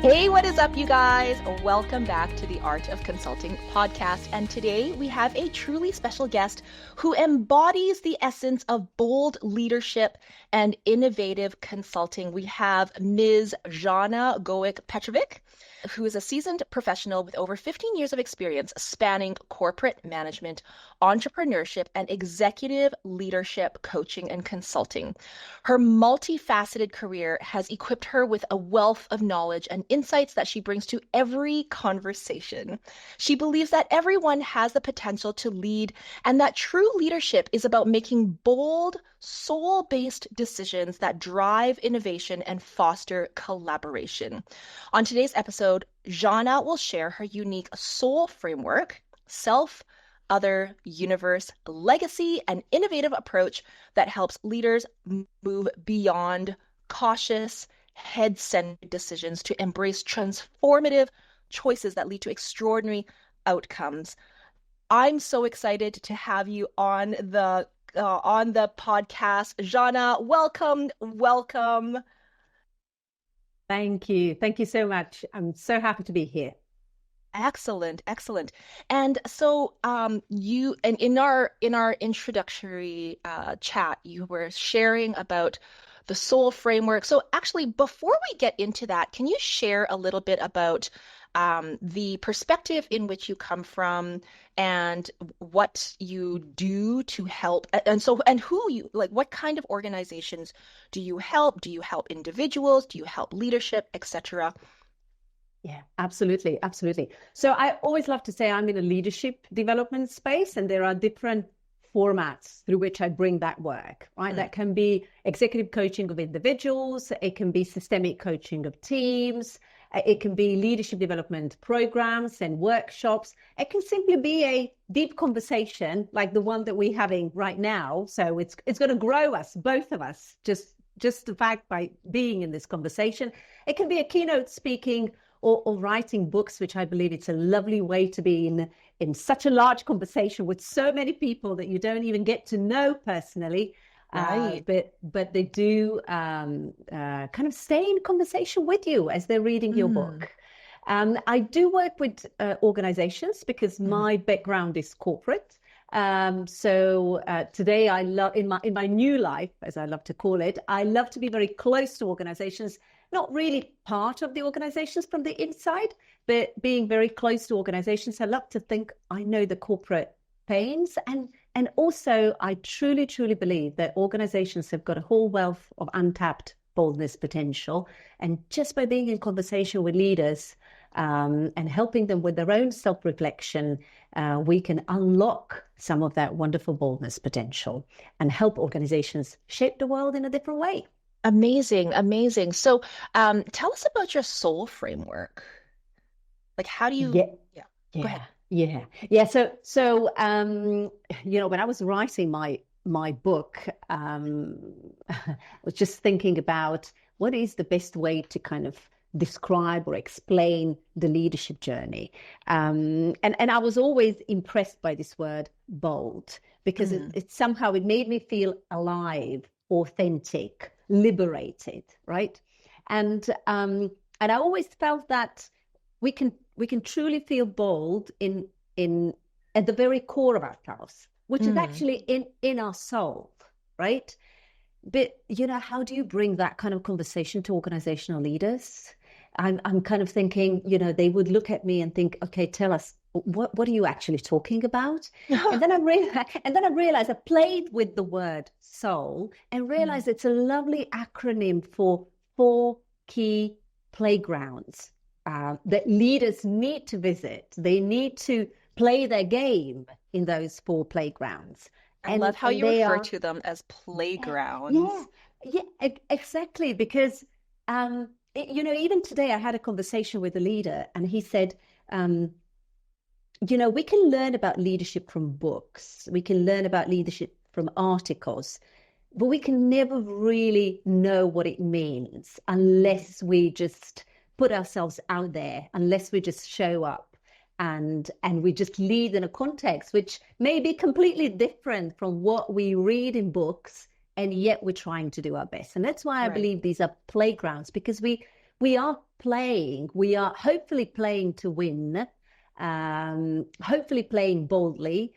Hey, what is up, you guys? Welcome back to the Art of Consulting podcast. And today we have a truly special guest who embodies the essence of bold leadership and innovative consulting. We have Ms. Zana Goic Petricevic, who is a seasoned professional with over 15 years of experience spanning corporate management, entrepreneurship, and executive leadership coaching and consulting. Her multifaceted career has equipped her with a wealth of knowledge and insights that she brings to every conversation. She believes that everyone has the potential to lead and that true leadership is about making bold, soul-based decisions that drive innovation and foster collaboration. On today's episode, Zana will share her unique soul framework, self, other, universe, legacy, and innovative approach that helps leaders move beyond cautious, head-centered decisions to embrace transformative choices that lead to extraordinary outcomes. I'm so excited to have you on the podcast. Zana, welcome. Thank you. Thank you so much. I'm so happy to be here. Excellent. And so you and in our introductory chat, you were sharing about the soul framework. So actually, before we get into that, can you share a little bit about the perspective in which you come from and what you do to help, and who you like, what kind of organizations do you help? Do you help individuals? Do you help leadership, etc.? Yeah, absolutely. So I always love to say I'm in a leadership development space, and there are different formats through which I bring that work, right? That can be executive coaching of individuals. It can be systemic coaching of teams. It can be leadership development programs and workshops. It can simply be a deep conversation like the one that we're having right now. So it's going to grow us, both of us, just the fact by being in this conversation. It can be a keynote speaking or writing books, which I believe it's a lovely way to be in such a large conversation with so many people that you don't even get to know personally. Right. But they do kind of stay in conversation with you as they're reading your book. I do work with organizations because my background is corporate. So today I love in my new life, as I love to call it, I love to be very close to organizations, not really part of the organizations from the inside, but being very close to organizations. I love to think I know the corporate pains, and also I truly believe that organizations have got a whole wealth of untapped boldness potential, and just by being in conversation with leaders and helping them with their own self-reflection, we can unlock some of that wonderful boldness potential and help organizations shape the world in a different way. Amazing. So, tell us about your soul framework. Like, how do you? Yeah. Go ahead. Yeah. So, when I was writing my book, I was just thinking about what is the best way to kind of describe or explain the leadership journey. And I was always impressed by this word bold, because it somehow it made me feel alive, authentic, liberated, right? And I always felt that we can truly feel bold in at the very core of ourselves, which is actually in our soul, right? But how do you bring that kind of conversation to organizational leaders? I'm kind of thinking, they would look at me and think, okay, tell us, what are you actually talking about? And then I realized I played with the word soul and realized it's a lovely acronym for 4 key playgrounds that leaders need to visit. They need to play their game in those 4 playgrounds. I love how you refer to them as playgrounds. Yeah, exactly. Because, even today I had a conversation with a leader, and he said, we can learn about leadership from books. We can learn about leadership from articles, but we can never really know what it means unless we just put ourselves out there, unless we just show up and we just lead in a context which may be completely different from what we read in books, and yet we're trying to do our best. And that's why I believe these are playgrounds, because we we are playing. We are hopefully playing to win, hopefully playing boldly,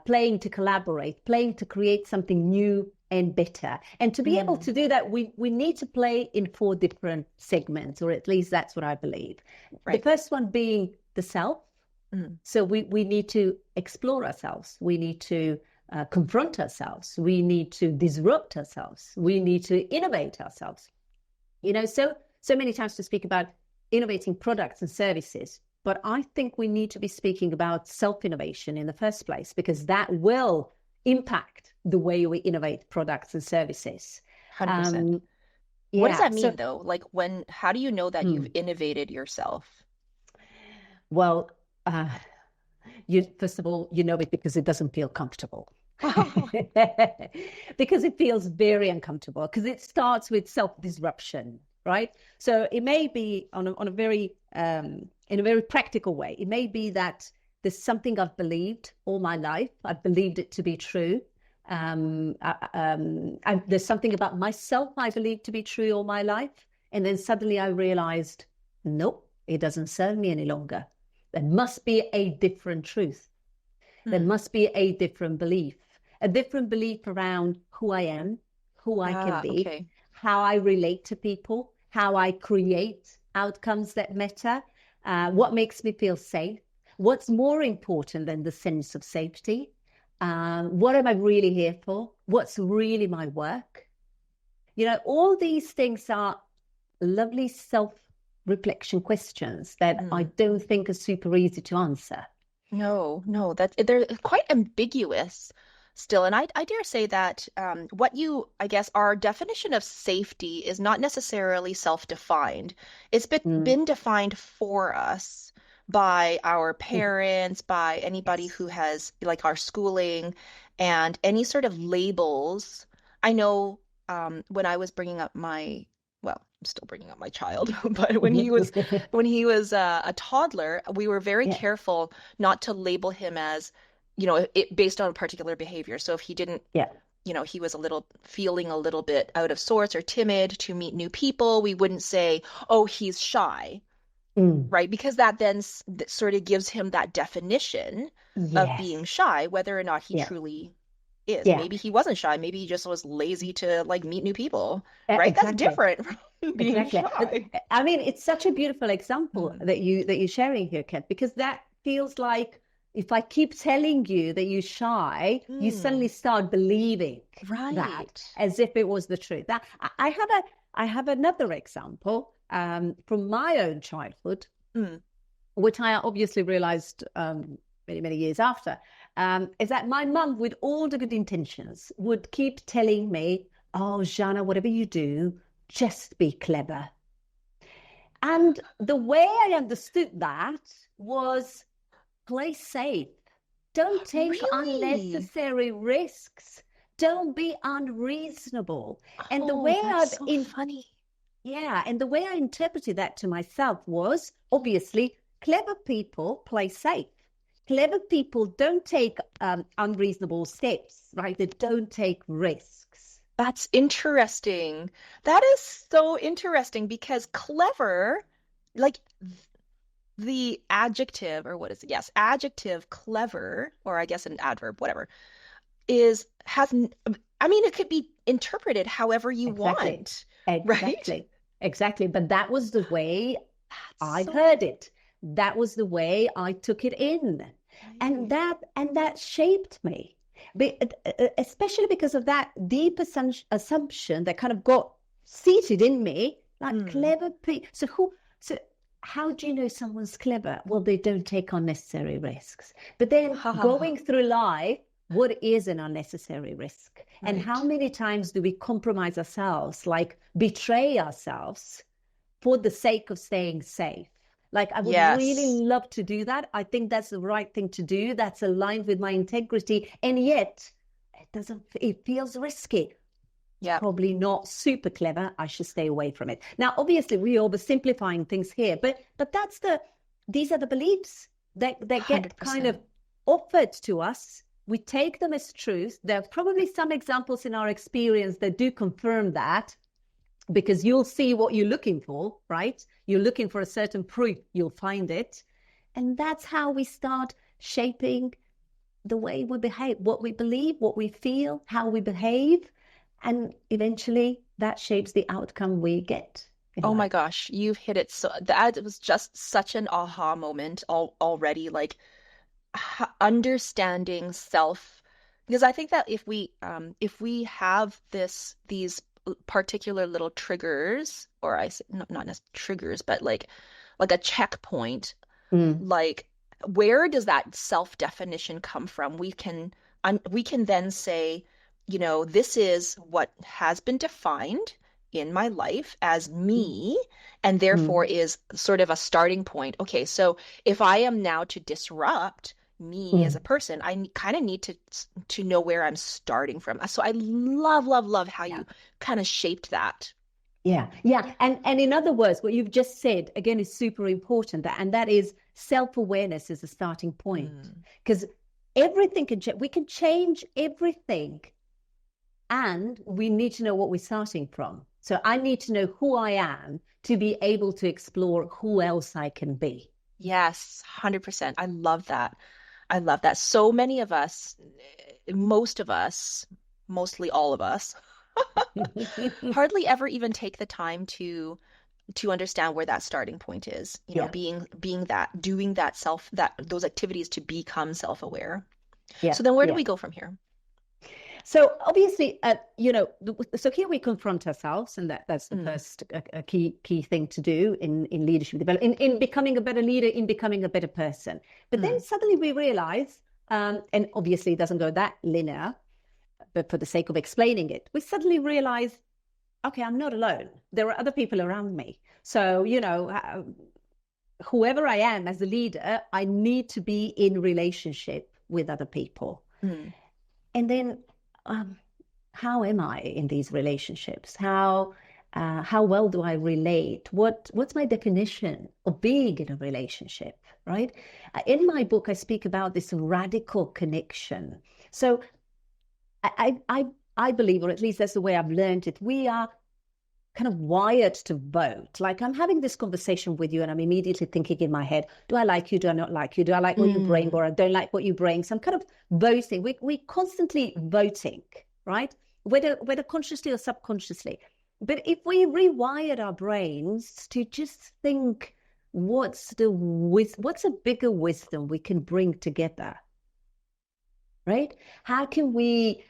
playing to collaborate, playing to create something new and better. And to be able to do that, we need to play in 4 different segments, or at least that's what I believe. Right. The first one being the self. So we need to explore ourselves. We need to confront ourselves. We need to disrupt ourselves. We need to innovate ourselves. You know, so many times to speak about innovating products and services, but I think we need to be speaking about self-innovation in the first place, because that will impact the way we innovate products and services. 100%. What does that mean though? Like how do you know that you've innovated yourself? Well, first of all, you know it because it doesn't feel comfortable. Because it feels very uncomfortable, because it starts with self-disruption, right? So it may be on a very in a very practical way. It may be that there's something I've believed all my life. I've believed it to be true. There's something about myself I believed to be true all my life, and then suddenly I realized, nope, it doesn't serve me any longer. There must be a different truth. There must be a different belief around who I am, who I can be, how I relate to people, how I create outcomes that matter, what makes me feel safe, what's more important than the sense of safety, what am I really here for, what's really my work. You know, all these things are lovely self-reflection questions that I don't think are super easy to answer. No, they're quite ambiguous still. And I dare say that I guess our definition of safety is not necessarily self-defined. It's been defined for us by our parents, by anybody who has like our schooling and any sort of labels. I know when I was bringing up well, I'm still bringing up my child, but when he was a toddler, we were very careful not to label him as, based on a particular behavior. So if he didn't, he was feeling a little bit out of sorts or timid to meet new people, we wouldn't say, oh, he's shy, right? Because that then sort of gives him that definition of being shy, whether or not he truly is. Maybe he wasn't shy. Maybe he just was lazy to like meet new people, right? That's different from being shy. I mean, it's such a beautiful example that you're sharing here, Kat, because that feels like if I keep telling you that you're shy, you suddenly start believing that as if it was the truth. That I have another example from my own childhood, which I obviously realized many, many years after, is that my mum, with all the good intentions, would keep telling me, oh, Zana, whatever you do, just be clever. And the way I understood that was play safe. Don't take unnecessary risks. Don't be unreasonable. And the way funny. Yeah, and the way I interpreted that to myself was, obviously, clever people play safe. Clever people don't take unreasonable steps, right? They don't take risks. That's interesting. That is so interesting because clever, like the adjective, or what is it? Yes, adjective clever, or I guess an adverb, whatever, it could be interpreted however you want. Right? Exactly. But that was the way I heard it. That was the way I took it in. And that shaped me. Especially because of that deep assumption that kind of got seated in me, like clever people. So how do you know someone's clever? Well, they don't take unnecessary risks. But then going through life, what is an unnecessary risk? Right. And how many times do we compromise ourselves, like betray ourselves for the sake of staying safe? Like, I would really love to do that. I think that's the right thing to do. That's aligned with my integrity. And yet it feels risky. Yeah. Probably not super clever. I should stay away from it. Now, obviously, we're oversimplifying things here, but these are the beliefs that get 100%. Kind of offered to us. We take them as truth. There are probably some examples in our experience that do confirm that. because you'll see what you're looking for, right? You're looking for a certain proof, you'll find it. And that's how we start shaping the way we behave, what we believe, what we feel, how we behave. And eventually that shapes the outcome we get in Oh my life. gosh, you've hit it so that was just such an aha moment already. Like understanding self, because I think that if we have these particular little triggers, or not necessarily triggers, but like a checkpoint, Mm, like where does that self-definition come from? We can then say, this is what has been defined in my life as mm, me, and therefore mm, is sort of a starting point. Okay, so if I am now to disrupt me as a mm. person, I kind of need to know where I'm starting from. So I love, love, love how Yeah. you kind of shaped that. Yeah, yeah. And in other words, what you've just said again is super important. And that is self-awareness is a starting point. Mm. Because everything can change. We can change everything. And we need to know what we're starting from. So I need to know who I am to be able to explore who else I can be. Yes, 100%. I love that. I love that. So many of us, most of us, mostly all of us, hardly ever even take the time to understand where that starting point is. Yeah, Being that, doing that that those activities to become self-aware. yeah, So then where do yeah. we go from here? So obviously, so here we confront ourselves, and that's the Mm, first a key thing to do in leadership development, in becoming a better leader, in becoming a better person. But then mm, suddenly we realize, and obviously it doesn't go that linear, but for the sake of explaining it, we suddenly realize, okay, I'm not alone. There are other people around me. So whoever I am as a leader, I need to be in relationship with other people. mm, And then um, how am I in these relationships? How well do I relate? What's my definition of being in a relationship? Right? In my book, I speak about this radical connection. So I believe, or at least that's the way I've learned it. We are kind of wired to vote. Like I'm having this conversation with you, and I'm immediately thinking in my head, do I like you? Do I not like you? Do I like what you bring, mm, or I don't like what you bring? So I'm kind of voting. We constantly voting, right? Whether consciously or subconsciously. But if we rewired our brains to just think, what's a bigger wisdom we can bring together, right? How can we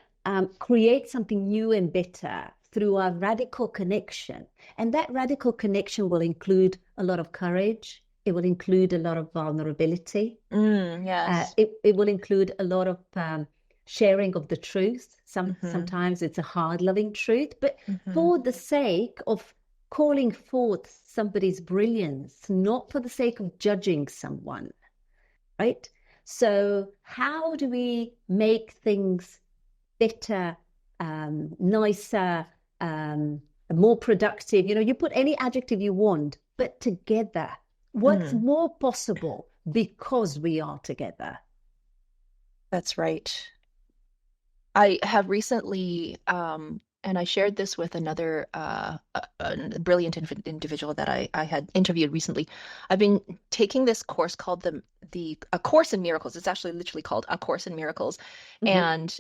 create something new and better through our radical connection? And that radical connection will include a lot of courage. It will include a lot of vulnerability. yes. It will include a lot of sharing of the truth. Mm-hmm, Sometimes it's a hard, loving truth, but mm-hmm, for the sake of calling forth somebody's brilliance, not for the sake of judging someone, right? So how do we make things better, nicer, more productive? You put any adjective you want, but together. What's mm. more possible because we are together? That's right. I have recently, and I shared this with another a brilliant individual that I had interviewed recently. I've been taking this course called the A Course in Miracles. It's actually literally called A Course in Miracles, Mm-hmm. and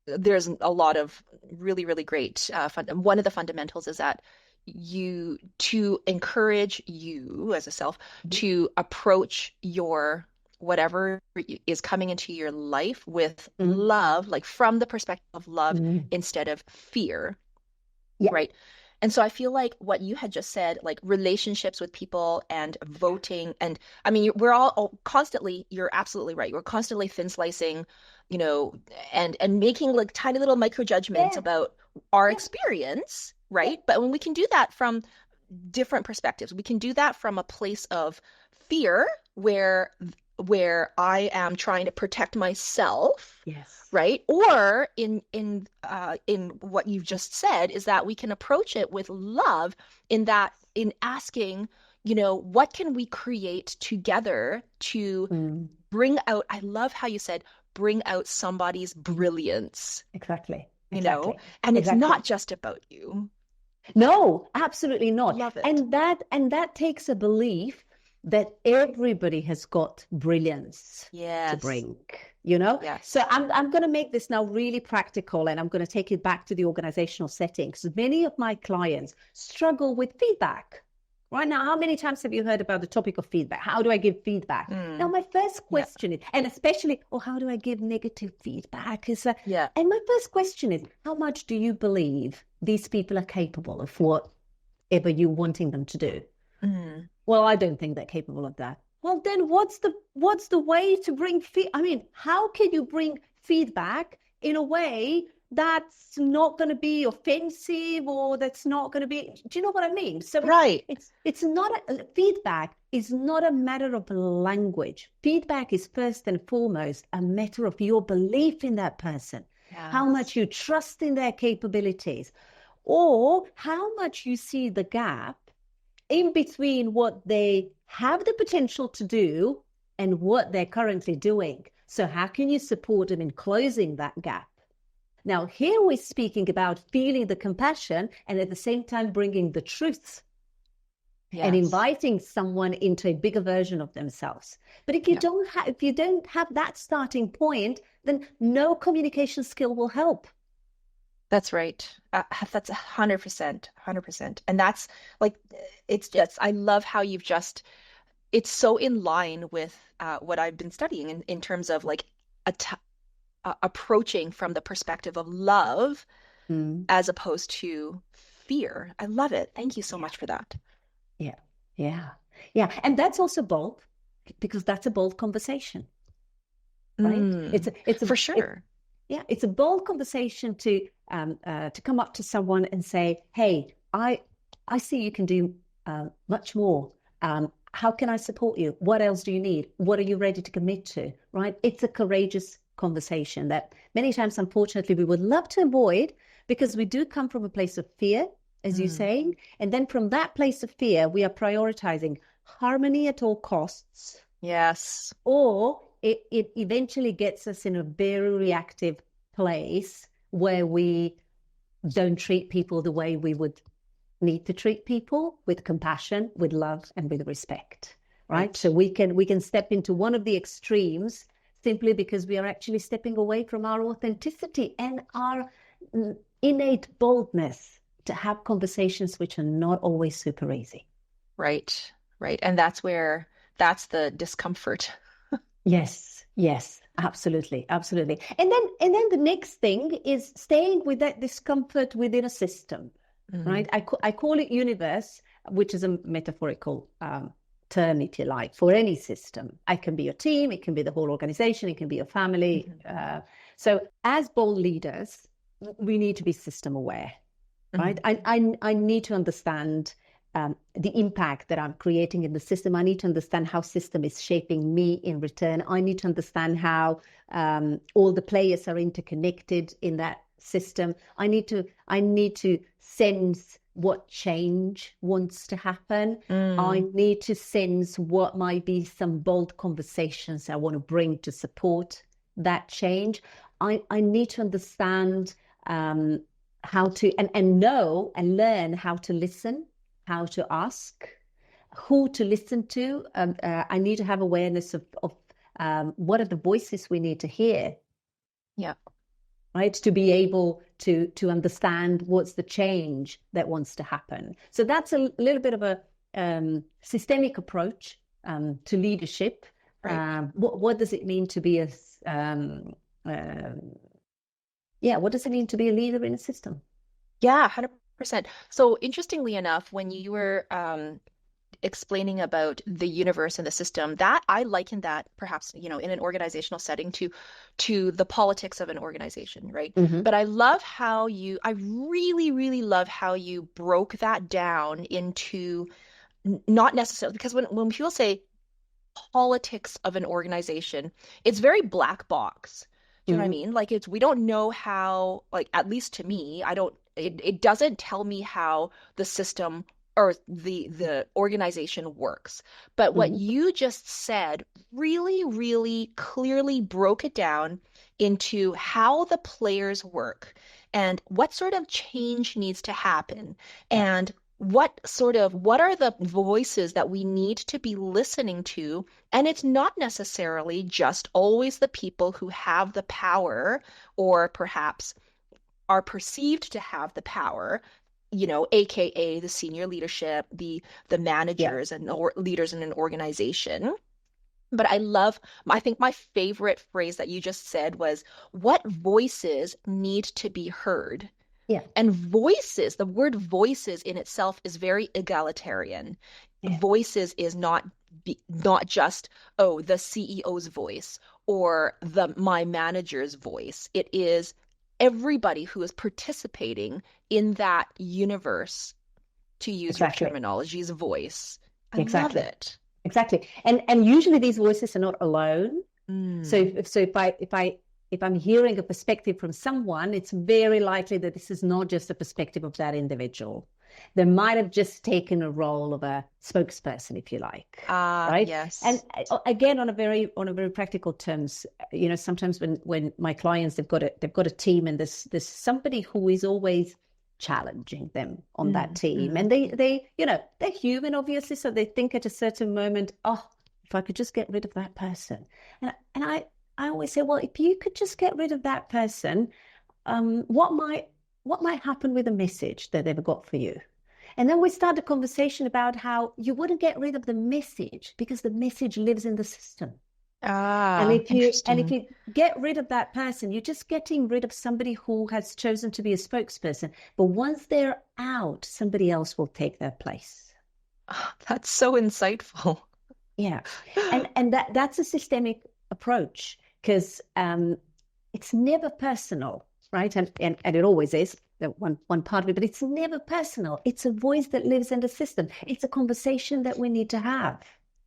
there's a lot of really, really great one of the fundamentals is that you to encourage you as a self to approach your whatever is coming into your life with Mm-hmm. love, like from the perspective of love Mm-hmm. instead of fear, Yeah. right? And so I feel like what you had just said, like relationships with people and voting, and I mean, we're all constantly, you're absolutely right. We're constantly thin slicing, you know, and making like tiny little micro judgments Yeah. about our Yeah. experience, Yeah. right? But when we can do that from different perspectives. We can do that from a place of fear where I am trying to protect myself, Yes. right? Or in what you've just said is that we can approach it with love in asking, what can we create together to Mm. bring out, I love how you said, bring out somebody's brilliance, Exactly. you know, Exactly. and it's Exactly. not just about you. No, absolutely not. Love it. And that takes a belief that everybody has got brilliance to Yes. bring, you know? So Yes. I'm going to make this now really practical, and I'm going to take it back to the organizational settings. Many of my clients struggle with feedback. Right now, how many times have you heard about the topic of feedback? How do I give feedback? Now, Mm. my first Yeah. question is, and especially, oh, how do I give negative feedback? Yeah. And my first question is, how much do you believe these people are capable of whatever you're wanting them to do? Mm. Well, I don't think they're capable of that. Well, then what's the way to bring I mean, how can you bring feedback in a way that's not going to be offensive, or that's not going to be, do you know what I mean? So Right. it's not feedback is not a matter of language. Feedback is first and foremost a matter of your belief in that person, how much Yes. you trust in their capabilities, or how much you see the gap in between what they have the potential to do and what they're currently doing. So how can you support them in closing that gap? Now, here we're speaking about feeling the compassion and at the same time bringing the truth and Yes. inviting someone into a bigger version of themselves. But if you Yeah. don't have that starting point, then no communication skill will help. That's right. That's 100%, 100%. And that's like, it's just, I love how you've just, it's so in line with what I've been studying in terms of like a approaching from the perspective of love Mm. as opposed to fear. I love it. Thank you so Yeah, much for that. yeah, yeah, yeah. And that's also bold, because that's a bold conversation, right? It's Mm, a, it's a, for it, sure. yeah, it's a bold conversation to come up to someone and say, "Hey, I see you can do much more. How can I support you? What else do you need? What are you ready to commit to?" Right? It's a courageous conversation that many times, unfortunately, we would love to avoid, because we do come from a place of fear, as you're Mm, saying, and then from that place of fear, we are prioritizing harmony at all costs, yes. or it eventually gets us in a very reactive place where we don't treat people the way we would need to treat people, with compassion, with love, and with respect, right? So Right. we can step into one of the extremes simply because we are actually stepping away from our authenticity and our innate boldness to have conversations which are not always super easy. Right. Right. And that's where that's the discomfort. Yes, yes, absolutely, absolutely. And then the next thing is staying with that discomfort within a system, right? Mm, I call it universe, which is a metaphorical term, if you like, for any system. It can be your team, it can be the whole organization, it can be your family. mhm, So as bold leaders, we need to be system aware, right? mhm. I need to understand the impact that I'm creating in the system. I need to understand how system is shaping me in return. I need to understand how all the players are interconnected in that system. I need to sense what change wants to happen. I Mm, need to sense what might be some bold conversations I want to bring to support that change. I need to understand how to and know and learn how to listen, how to ask, who to listen to. I need to have awareness of what are the voices we need to hear, yeah. right? To be able to understand what's the change that wants to happen. So that's a little bit of a systemic approach to leadership. Right. What does it mean to be uh, yeah, what does it mean to be a leader in a system? Yeah, 100%. So interestingly enough, when you were explaining about the universe and the system, that I liken that perhaps, in an organizational setting to the politics of an organization, right? Mm-hmm. But I really, really love how you broke that down into not necessarily, because when people say politics of an organization, it's very black box. Do you know what I Mm-hmm. mean? Like we don't know how, like at least to me, I don't it doesn't tell me how the system or the organization works. But what Mm-hmm. you just said really, really clearly broke it down into how the players work and what sort of change needs to happen, Yeah, and what are the voices that we need to be listening to. And it's not necessarily just always the people who have the power, or perhaps are perceived to have the power, aka the senior leadership, the yeah, managers and or leaders in an organization. But I think my favorite phrase that you just said was, what voices need to be heard? yeah, And voices, the word voices in itself is very egalitarian. yeah, Voices is not just, oh, the CEO's voice or the my manager's voice. It is everybody who is participating in that universe, to use your exactly, terminology's voice. I love exactly. it. Exactly. And usually these voices are not alone. So Mm. if I'm hearing a perspective from someone, it's very likely that this is not just a perspective of that individual. They might have just taken a role of a spokesperson, if you like, Ah, right? And yes. again, on a very practical terms, sometimes when my clients they've got a team, and there's somebody who is always challenging them on that Mm, team, mm. and they're human, obviously, so they think at a certain moment, oh, if I could just get rid of that person. And I always say, well, if you could just get rid of that person, what might happen with the message that they've got for you? And then we start a conversation about how you wouldn't get rid of the message because the message lives in the system. And Ah, if interesting. you get rid of that person, you're just getting rid of somebody who has chosen to be a spokesperson. But once they're out, somebody else will take their place. Ah, that's so insightful. Yeah, and that's a systemic approach, because it's never personal, right? And it always is one part of it, but it's never personal. It's a voice that lives in the system. It's a conversation that we need to have,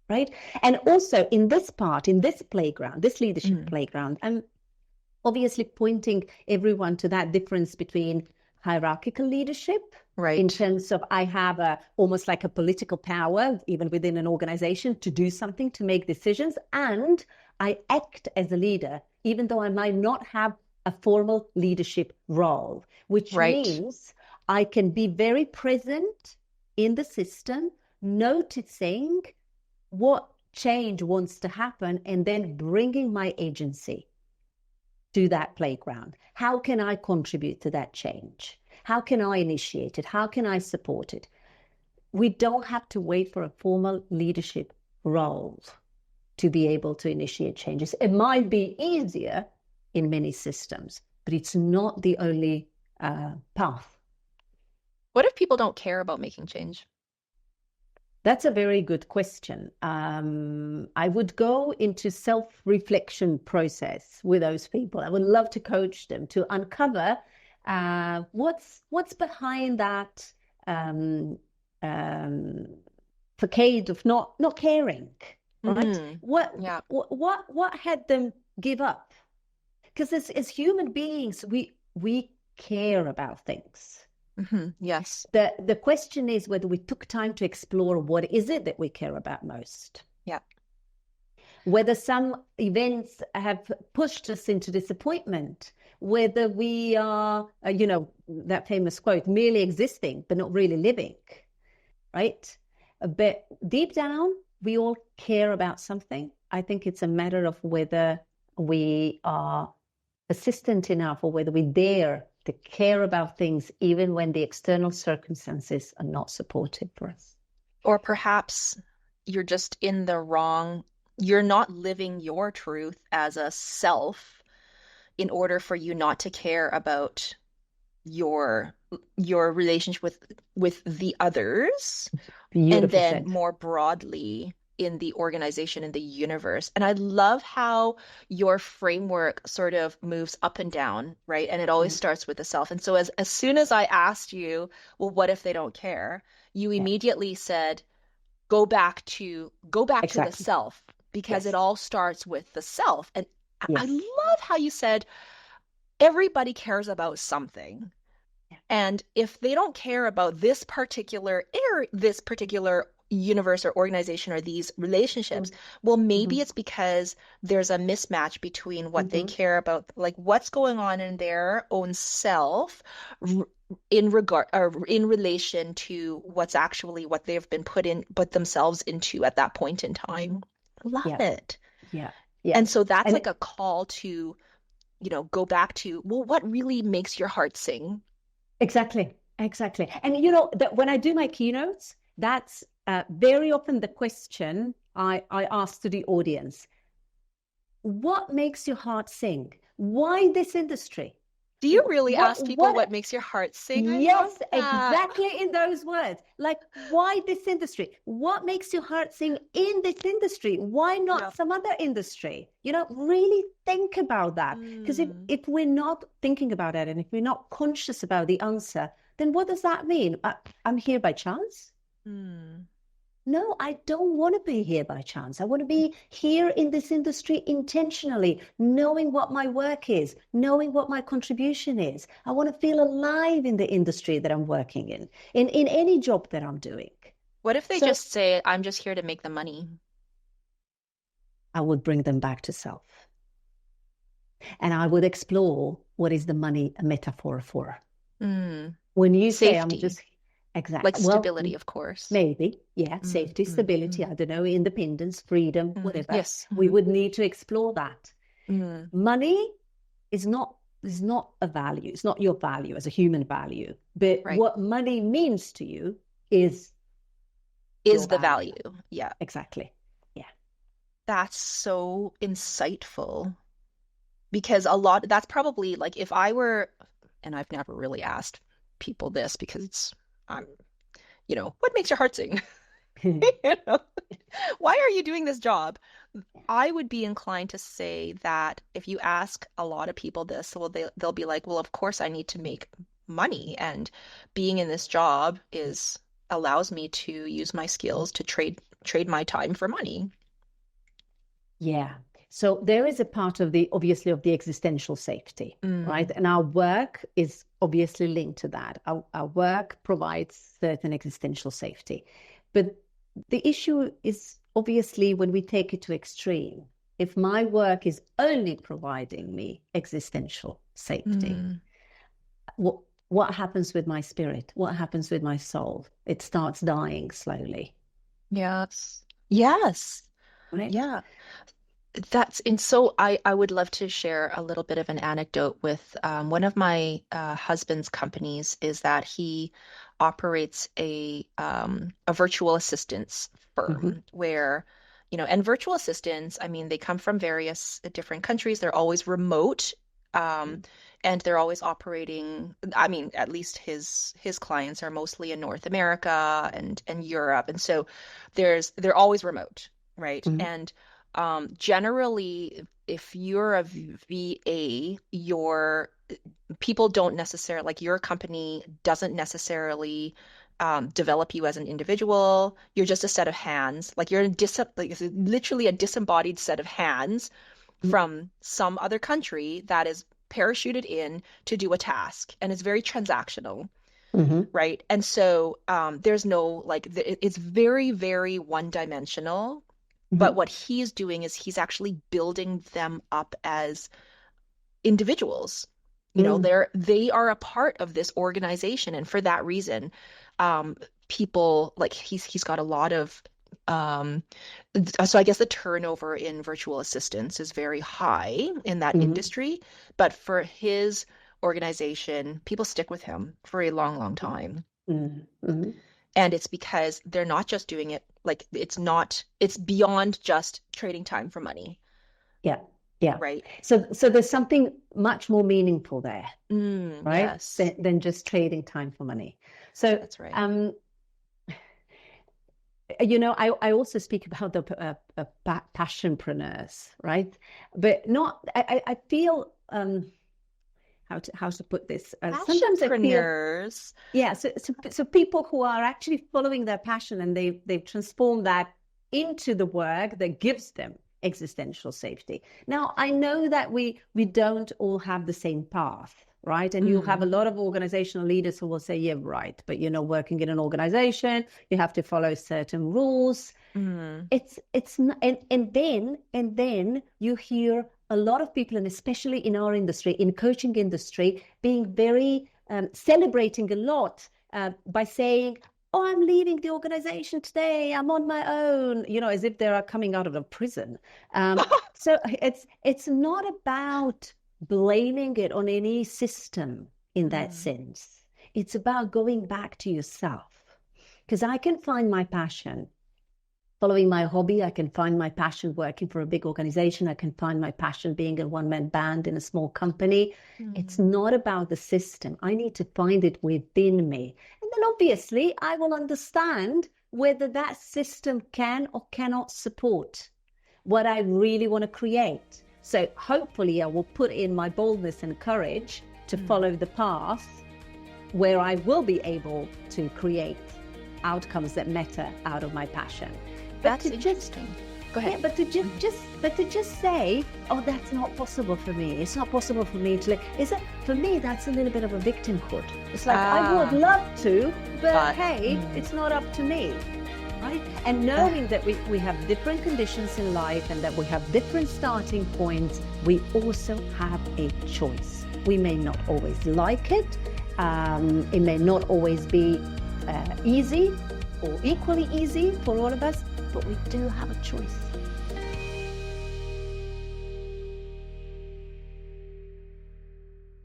right? And also in this part, in this playground, this leadership Mm, playground, I'm obviously pointing everyone to that difference between hierarchical leadership, in right. terms of I have almost like a political power, even within an organization, to do something, to make decisions, and I act as a leader, even though I might not have a formal leadership role, which Right. means I can be very present in the system, noticing what change wants to happen, and then bringing my agency to that playground. How can I contribute to that change? How can I initiate it? How can I support it? We don't have to wait for a formal leadership role to be able to initiate changes. It might be easier in many systems, but it's not the only path. What if people don't care about making change? That's a very good question. I would go into self-reflection process with those people. I would love to coach them to uncover what's behind that um, um, facade of not caring, right? Mm, What yeah. what had them give up? Because as human beings, we care about things. Yes. The question is whether we took time to explore what is it that we care about most. Yeah. Whether some events have pushed us into disappointment, whether we are, that famous quote, merely existing but not really living, right? But deep down, we all care about something. I think it's a matter of whether we are persistent enough, or whether we dare to care about things even when the external circumstances are not supportive for us. Or perhaps you're just in the wrong, you're not living your truth as a self in order for you not to care about your your relationship with the others, and Beautifully then said. more broadly in the organization, in the universe. And I love how your framework sort of moves up and down, right? And it always Mm. starts with the self. And so as soon as I asked you, well, what if they don't care? You Yeah, immediately said, go back to the exactly. self, because it Yes. all starts with the self. And I Yes. love how you said everybody cares about something. Yeah. And if they don't care about this particular universe or organization or these relationships, well, maybe it's because there's a mismatch between what they care about, like what's going on in their own self in regard or in relation to what's actually what they've been put themselves into at that point in time. Love Yeah. it. Yeah. Yeah. And so that's And like a call to, go back to, well, what really makes your heart sing? exactly. Exactly. And that when I do my keynotes, that's very often the question I ask to the audience. What makes your heart sing? Why this industry? Do you really What ask people what what makes your heart sing? I love Yes, that. exactly in those words. Like, why this industry? What makes your heart sing in this industry? Why Yeah. not some other industry? Really think about that. Because if we're not thinking about it and if we're not conscious about the answer, then what does that mean? I'm here by chance? No, I don't want to be here by chance. I want to be here in this industry intentionally, knowing what my work is, knowing what my contribution is. I want to feel alive in the industry that I'm working in any job that I'm doing. What if they So just say, I'm just here to make the money? I would bring them back to self. And I would explore what is the money a metaphor for. When you say I'm Safety, just exactly like stability, of course. maybe, yeah, safety, stability, I don't know, independence, freedom, whatever. Yes. We would need to explore that. Mm. Money is not a value. It's not your value as a human value. But Right. what money means to you is Is the value. Yeah. Exactly. Yeah. That's so insightful. Because that's probably like if I were, and I've never really asked people this because I'm, what makes your heart sing? You know? Why are you doing this job? I would be inclined to say that if you ask a lot of people this, well, they'll be like, well, of course I need to make money, and being in this job allows me to use my skills to trade my time for money. Yeah. So there is a part of obviously of the existential safety, right? And our work is obviously linked to that. Our work provides certain existential safety. But the issue is obviously when we take it to extreme. If my work is only providing me existential safety, what happens with my spirit? What happens with my soul? It starts dying slowly. Yes. Yes. Right? Yeah. I would love to share a little bit of an anecdote with one of my husband's companies is that he operates a virtual assistance firm where, and virtual assistants, I mean, they come from various different countries. They're always remote, and they're always operating. I mean, at least his clients are mostly in North America and Europe, and so they're always remote, right? And generally, if you're a VA, your people don't necessarily, like your company doesn't necessarily develop you as an individual. You're just a set of hands. Like like it's literally a disembodied set of hands from some other country that is parachuted in to do a task, and it's very transactional. Right. And so there's no it's very, very one-dimensional. But what he's doing is he's actually building them up as individuals. They are a part of this organization, and for that reason, people like he's got a lot of so I guess the turnover in virtual assistants is very high in that industry, but for his organization, people stick with him for a long, long time. And it's because they're not just doing it like it's beyond just trading time for money. Yeah. Yeah. Right. So there's something much more meaningful there, right? Yes. Than just trading time for money. So that's right. I also speak about the passionpreneurs, right? But not. I feel how to put this. Sometimes I feel yeah. So people who are actually following their passion and they've transformed that into the work that gives them existential safety. Now I know that we don't all have the same path, right? And you have a lot of organizational leaders who will say, yeah, right, but working in an organization, you have to follow certain rules. It's not, and then you hear a lot of people, and especially in our industry, in coaching industry, being very celebrating a lot by saying, oh, I'm leaving the organization today, I'm on my own, as if they are coming out of a prison. So it's not about blaming it on any system in that sense. It's about going back to yourself. Because I can find my passion following my hobby. I can find my passion working for a big organization. I can find my passion being a one-man band in a small company. It's not about the system. I need to find it within me. And then obviously I will understand whether that system can or cannot support what I really want to create. So hopefully I will put in my boldness and courage to follow the path where I will be able to create outcomes that matter out of my passion. That's interesting. Go ahead. Yeah, but to just say, oh, that's not possible for me. It's not possible for me to. For me, that's a little bit of a victimhood. It's like I would love to, but hey, it's not up to me, right? And knowing that we have different conditions in life and that we have different starting points, we also have a choice. We may not always like it. It may not always be easy or equally easy for all of us, but we do have a choice.